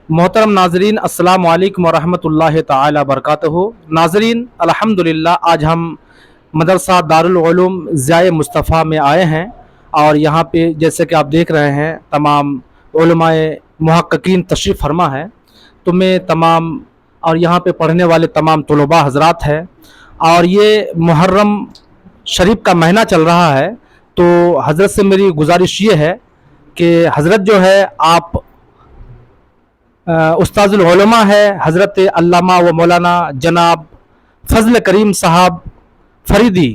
मोहतरम नाजरीन, अस्सलाम वालेकुम वरहमतुल्लाहि ताला बरकातहू। नाजरीन, अल्हम्दुलिल्लाह आज हम मदरसा दारुल उलूम ज़िया मुस्तफ़ा में आए हैं और यहाँ पे जैसे कि आप देख रहे हैं तमाम उलमाए मुहक्किकीन तशरीफ़ फरमा है। तो मैं तमाम और यहाँ पे पढ़ने वाले तमाम तलबा हजरात हैं और ये मुहर्रम शरीफ का महीना चल रहा है। तो हज़रत से मेरी गुजारिश ये है कि हज़रत जो है आप उस्ताजुल उलमा है हज़रत अल्लामा व मौलाना जनाब फजल करीम साहब फरीदी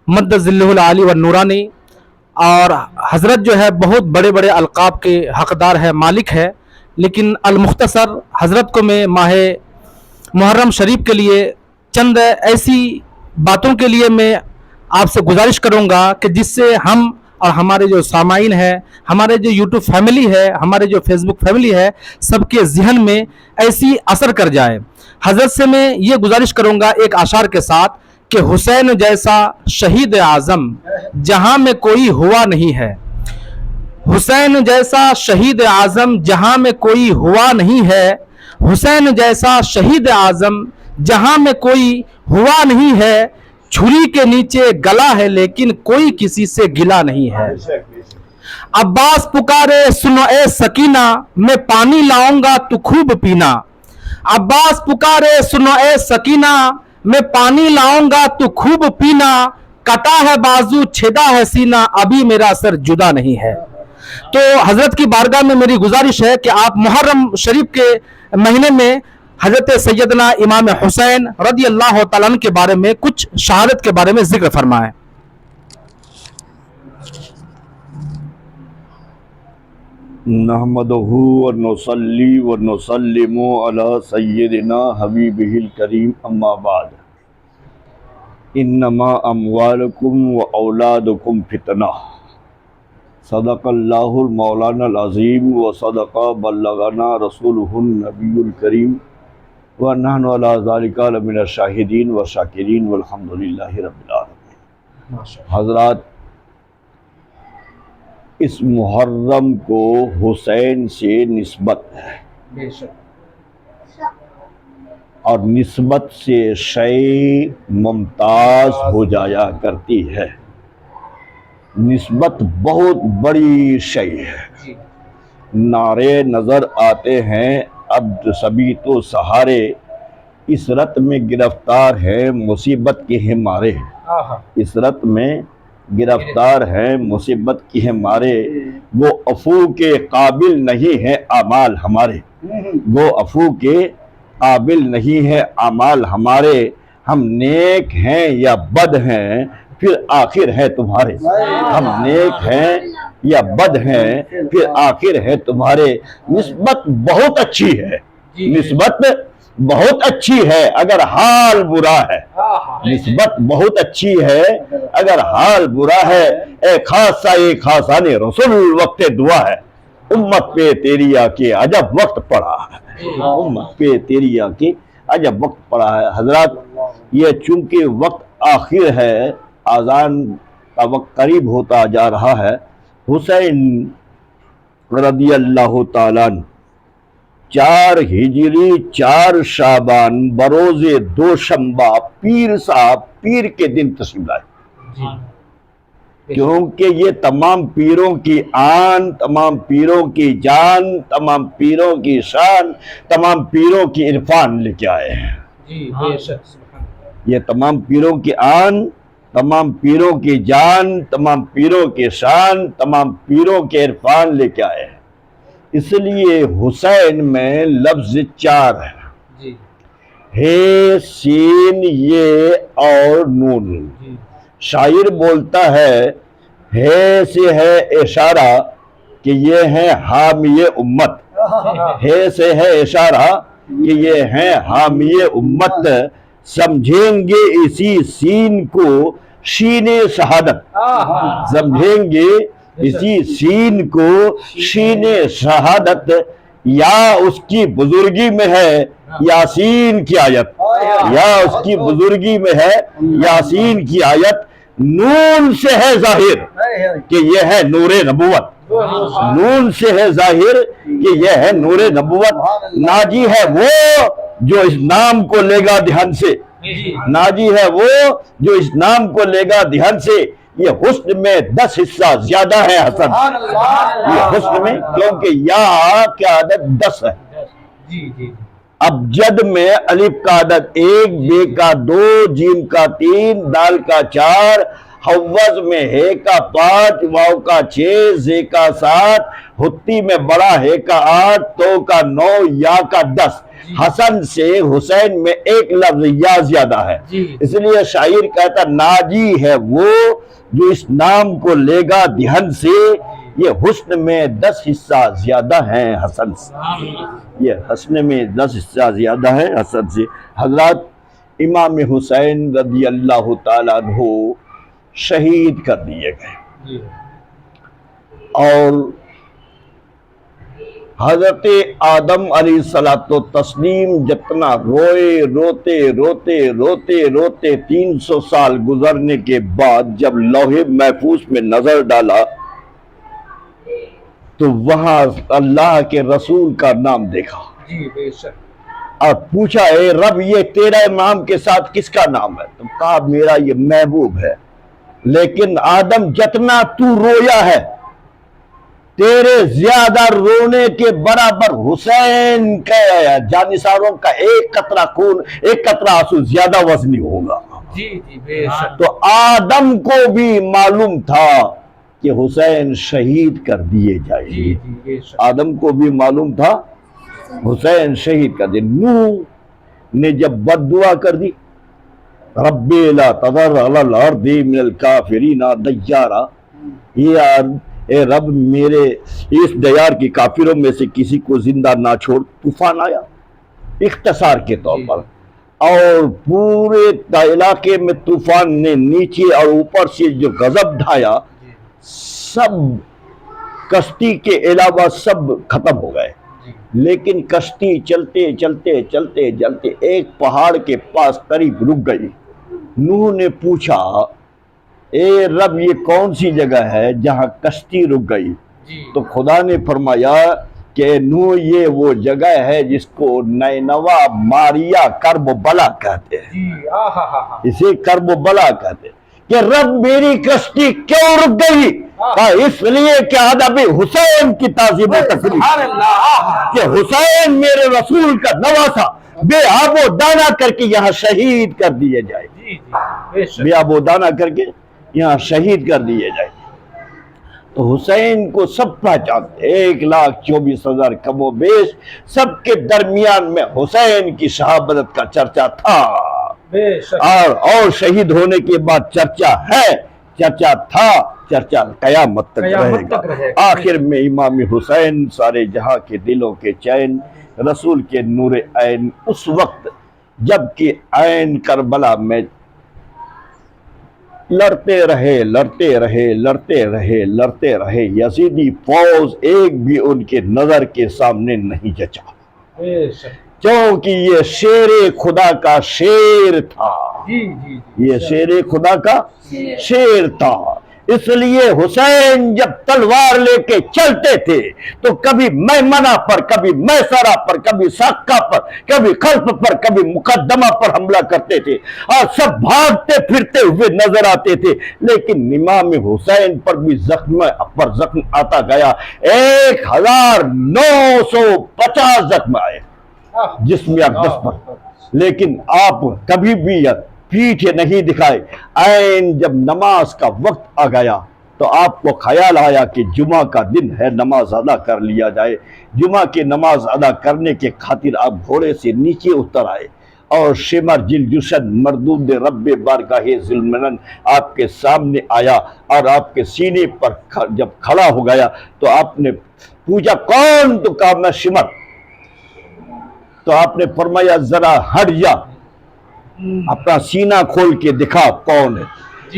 मद्दज़िल्लहुल आली व नूरानी, और हज़रत जो है बहुत बड़े बड़े अलक़ाब के हक़दार है, मालिक है। लेकिन अलमुख्तसर हज़रत को मैं माह मुहर्रम शरीफ के लिए चंद ऐसी बातों के लिए मैं आपसे गुजारिश करूँगा कि जिससे हम और हमारे जो सामाइन है, हमारे जो यूट्यूब फैमिली है, हमारे जो फेसबुक फैमिली है, सबके जहन में ऐसी असर कर जाए। हज़रत से मैं ये गुजारिश करूँगा एक आशार के साथ कि हुसैन जैसा शहीद आज़म जहाँ में कोई हुआ नहीं है, हुसैन जैसा शहीद आज़म जहाँ में कोई हुआ नहीं है, हुसैन जैसा शहीद आज़म जहाँ में कोई हुआ नहीं है, छुरी के नीचे गला है लेकिन कोई किसी से गिला नहीं है। अब्बास पुकारे सुनो ए सकीना, मैं पानी लाऊंगा तू खूब पीना। अब्बास पुकारे सुनो ए सकीना, मैं पानी लाऊंगा तू खूब पीना। कटा है बाजू छेदा है सीना, अभी मेरा सर जुदा नहीं है। तो हजरत की बारगाह में मेरी गुजारिश है कि आप मुहर्रम शरीफ के महीने में हजरत सैयदना इमाम हुसैन रदी अल्लाह तआला अन्हु के बारे में कुछ शहादत के बारे में जिक्र फरमाएं। नहमदहु व नुसल्ली व नुसल्लिमु अला सय्यदिना हबीबिहिल करीम, अम्मा बाद। इन्नमा अम्वालुकुम व औलादुकुम फितना, सदक़ल्लाहुल मौलानाल अज़ीम व सदक़ा बल्लगना रसूलुहुन नबियुल करीम व नहनु अला ज़ालिका लमिनश शाहिदीन व शाकिरीन वल्हम्दुलिल्लाहि रब्बिल आलमीन। हज़रात, इस मुहर्रम को हुसैन से निस्बत है और निस्बत से शय मुमताज़ हो जाया करती है। निस्बत बहुत बड़ी शय है। नारे नज़र आते हैं अब सभी तो सहारे, इस रत में गिरफ्तार है मुसीबत के हैं मारे। इस रत में गिरफ्तार है मुसीबत की है मारे, वो अफू के काबिल नहीं है आमाल हमारे। वो अफू के काबिल नहीं है आमाल हमारे। हम नेक हैं या बद हैं फिर आखिर है तुम्हारे। हम नेक हैं या बद हैं फिर आखिर है तुम्हारे। निस्बत बहुत अच्छी है, निस्बत बहुत अच्छी है अगर हाल बुरा है। निस्बत बहुत अच्छी है अगर हाल बुरा है। ए खासा ए खासा ने रसूल वक्त दुआ है, उम्मत पे तेरी आके अजब वक्त पड़ा है। उम्मत पे तेरी आके अजब वक्त पड़ा है। हजरत, ये चूंकि वक्त आखिर है, आज़ान का वक्त करीब होता जा रहा है। हुसैन रदी अल्लाह ताला 4 हिजरी 4 शाबान बरोज़े दोशंबा पीर साहब पीर के दिन तशरीफ लाए। क्योंकि ये तमाम पीरों की आन, तमाम पीरों की जान, तमाम पीरों की शान, तमाम पीरों की इरफान लेके आए हैं। ये तमाम पीरों की आन, तमाम पीरों की जान, तमाम पीरों की शान, तमाम पीरों के इरफान लेके आए हैं। इसलिए हुसैन में लफ्ज 4 है, हे सीन ये और नून। शायर बोलता है हे से है इशारा कि ये है हामिये उम्मत। हे से है इशारा कि ये है हामिये उम्मत। समझेंगे इसी सीन को शीने शहादत। समझेंगे इसी सीन को शीने शहादत। या उसकी बुजुर्गी में है यासीन की आयत, या उसकी बुजुर्गी में है यासीन की आयत। नून से है जाहिर कि यह है नूरे नबुवत। نون سے ہے ظاہر کہ یہ ہے نور نبوت۔ ناجی ہے وہ جو اس نام کو لے گا دھیان سے، ناجی ہے وہ جو اس نام کو لے گا دھیان سے۔ یہ حسن میں 10 حصہ زیادہ ہے حسن، یہ حسن میں، کیونکہ یا کی عدد 10 ہے۔ ابجد میں الف کا عدد 1، بے کا 2، جیم کا 3، دال کا 4، حوض میں ہے کا 5، واو کا 6، زے کا 7، ہتی میں بڑا ہے کا 8، تو کا 9، یا کا 10۔ حسن سے حسین میں ایک لفظ یا زیادہ ہے، اس لیے شاعر کہتا ناجی ہے وہ جو اس نام کو لے گا دہن سے، یہ حسن میں 10 حصہ زیادہ ہیں حسن سے، یہ حسن میں 10 حصہ زیادہ ہے حسن سے۔ حضرات امام حسین رضی اللہ تعالیٰ عنہ شہید کر دیے گئے، اور حضرت آدم علیہ الصلوۃ والتسلیم جتنا روئے، روتے روتے روتے روتے 300 سال گزرنے کے بعد جب لوح محفوظ میں نظر ڈالا تو وہاں اللہ کے رسول کا نام دیکھا، اور پوچھا اے رب یہ تیرا نام کے ساتھ کس کا نام ہے؟ تو کہا میرا یہ محبوب ہے، لیکن آدم جتنا تو رویا ہے تیرے زیادہ رونے کے برابر حسین کے جانثاروں کا ایک قطرہ خون، ایک قطرہ آنسو زیادہ وزنی ہوگا۔ تو آدم کو بھی معلوم تھا کہ حسین شہید کر دیے جائیں گے، آدم کو بھی معلوم تھا حسین شہید کر دیے۔ نوح نے جب بد دعا کر دی رب لا تذر علی الارض من الکافرین دیارا، اے رب میرے اس دیار کی کافروں میں سے کسی کو زندہ نہ چھوڑ۔ طوفان آیا اختصار کے طور پر، اور پورے علاقے میں طوفان نے نیچے اور اوپر سے جو غضب ڈھایا، سب کشتی کے علاوہ سب ختم ہو گئے، لیکن کشتی چلتے چلتے چلتے چلتے ایک پہاڑ کے پاس قریب رک گئی۔ نوح نے پوچھا اے رب یہ کون سی جگہ ہے جہاں کشتی رک گئی؟ تو خدا نے فرمایا کہ نوح یہ وہ جگہ ہے جس کو نینوا ماریا کرب و بلا کہتے ہیں، اسے کرب و بلا کہتے ہیں۔ کہ رب میری کشتی کیوں رک گئی؟ اس لیے کہ ادب حسین کی تعظیم و تکریم، کہ حسین میرے رسول کا نواسا بے آب و دانا کر کے یہاں شہید کر دیے جائے، بے آب و دانا کر کے یہاں شہید کر دیے جائے۔ تو حسین کو سب پہچانتے، 1,24,000 کم و بیش سب کے درمیان میں حسین کی شہادت کا چرچا تھا، اور شہید ہونے کے بعد چرچا ہے، چرچا تھا، چرچا قیامت تک رہے گا۔ آخر میں امام حسین سارے جہاں کے دلوں کے چین، رسول کے نور عین، اس وقت جب کہ عین کربلا میں لڑتے رہے لڑتے رہے لڑتے رہے لڑتے رہے، یزیدی فوج ایک بھی ان کے نظر کے سامنے نہیں جچا، کیونکہ یہ شیر خدا کا شیر تھا، یہ شیر خدا کا شیر تھا۔ اس لیے حسین جب تلوار لے کے چلتے تھے تو کبھی میمنہ پر، کبھی میسرہ پر، کبھی ساقہ پر، کبھی خلف پر، کبھی مقدمہ پر حملہ کرتے تھے، اور سب بھاگتے پھرتے ہوئے نظر آتے تھے، لیکن امام حسین پر بھی زخم پر زخم آتا گیا۔ 1950 زخم آئے جسم اقدس پر، لیکن آپ کبھی بھی پیٹھ نہیں دکھائے۔ عین جب نماز کا وقت آ گیا تو آپ کو خیال آیا کہ جمعہ کا دن ہے، نماز ادا کر لیا جائے۔ جمعہ کی نماز ادا کرنے کے خاطر آپ گھوڑے سے نیچے اتر آئے، اور شمر جلجشن مردود رب بارگاہ ذوالمنن آپ کے سامنے آیا، اور آپ کے سینے پر جب کھڑا ہو گیا تو آپ نے پوچھا کون؟ تو کہا میں شمر۔ تو آپ نے فرمایا ذرا ہٹ جا، اپنا سینہ کھول کے دکھا کون ہے۔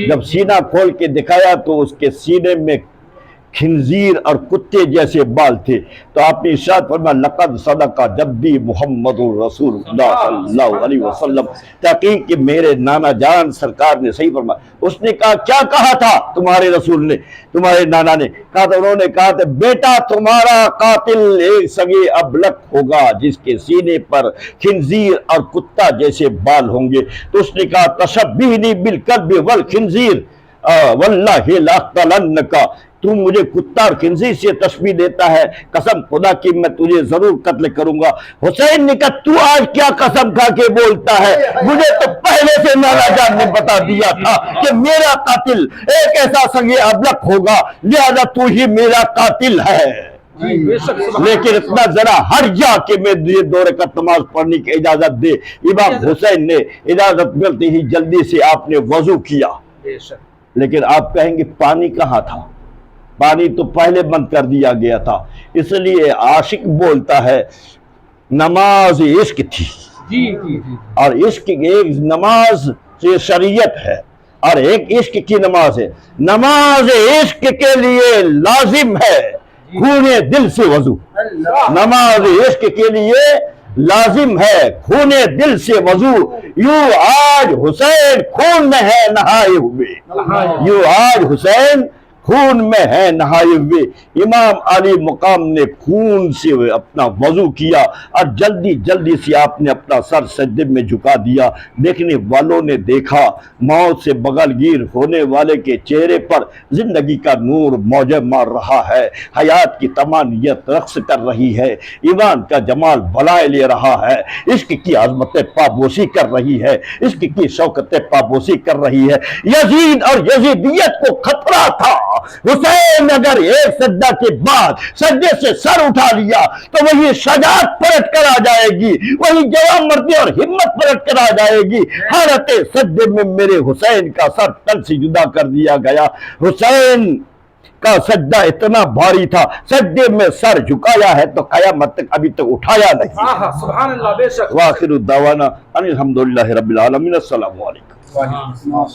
جب سینہ کھول کے دکھایا تو اس کے سینے میں खिंजीर और कुत्ते जैसे बाल थे। तो आपने इरशाद फरमाया लक़द सदक़ा जद्दी मुहम्मदुर रसूलुल्लाह सल्लल्लाहु अलैहि वसल्लम, तहक़ीक़ कि मेरे नाना जान सरकार ने सही फरमाया। उसने कहा क्या कहा था तुम्हारे रसूल ने, तुम्हारे नाना ने कहा था? उन्होंने कहा था बेटा तुम्हारा कातिल एक सगे अबलक होगा जिसके सीने पर खिंजीर और कुत्ता जैसे बाल होंगे। तो उसने कहा तशब्बिहनी बिल कल्बि वल खिंजीर वल्लाहि लअक़तलन्नका, तू मुझे कुत्ता और खिंजीर से तशबीह देता है, कसम खुदा की मैं तुझे जरूर कत्ल करूंगा। हुसैन ने कहा तू आज क्या कसम खा के बोलता है, मुझे तो पहले से नाना जान ने बता दिया था कि मेरा कातिल एक ऐसा संगे अबलक होगा, लिहाजा तू ही मेरा कातिल है। लेकिन इतना जरा हट जा कि मैं तुझे 2 रकात नमाज पढ़ने की इजाजत दे। इमाम हुसैन ने इजाजत मिलते ही जल्दी से आपने वजू किया। लेकिन आप कहेंगे पानी कहाँ था, पानी तो पहले बंद कर दिया गया था। इसलिए आशिक बोलता है नमाज इश्क थी, और इश्क एक नमाज से शरीयत है और एक इश्क की नमाज है। नमाज इश्क के लिए लाजिम है खूने दिल से वजू, नमाज इश्क के लिए लाजिम है खूने दिल से वजू। यूं आज हुसैन खून में है नहाए हुए, यूं आज हुसैन खून में है नहाए हुए। इमाम अली मुकाम ने खून से अपना वजू किया और जल्दी जल्दी से आपने अपना सर सजदे में झुका दिया। देखने वालों ने देखा मौत से बगलगीर होने वाले के चेहरे पर जिंदगी का नूर मौजे मार रहा है, हयात की तमानियत रक्स कर रही है, ईमान का जमाल भलाए ले रहा है, इश्क की अजमतें पाबोसी कर रही है, इश्क की शौकतें पाबोसी कर रही है। यजीद और यजीदियत को खतरा था, हुसैन अगर एक सज्जा के बाद सज्जे से सर उठा लिया तो वही शजात पलट कर आ जाएगी, वही जवान मर्दी और हिम्मत पलट कर आ जाएगी। हालत सज्जे में मेरे हुसैन का सर तन से जुदा कर दिया गया। हुसैन का सज्जा इतना भारी था, सज्जे में सर झुकाया है तो कयामत तक अभी तक उठाया नहीं। सुभान अल्लाह, बेशक। वाखिरु दावाना अनिल हम्दुलिल्लाहि रब्बिल आलमीन। अस्सलामु अलैकुम।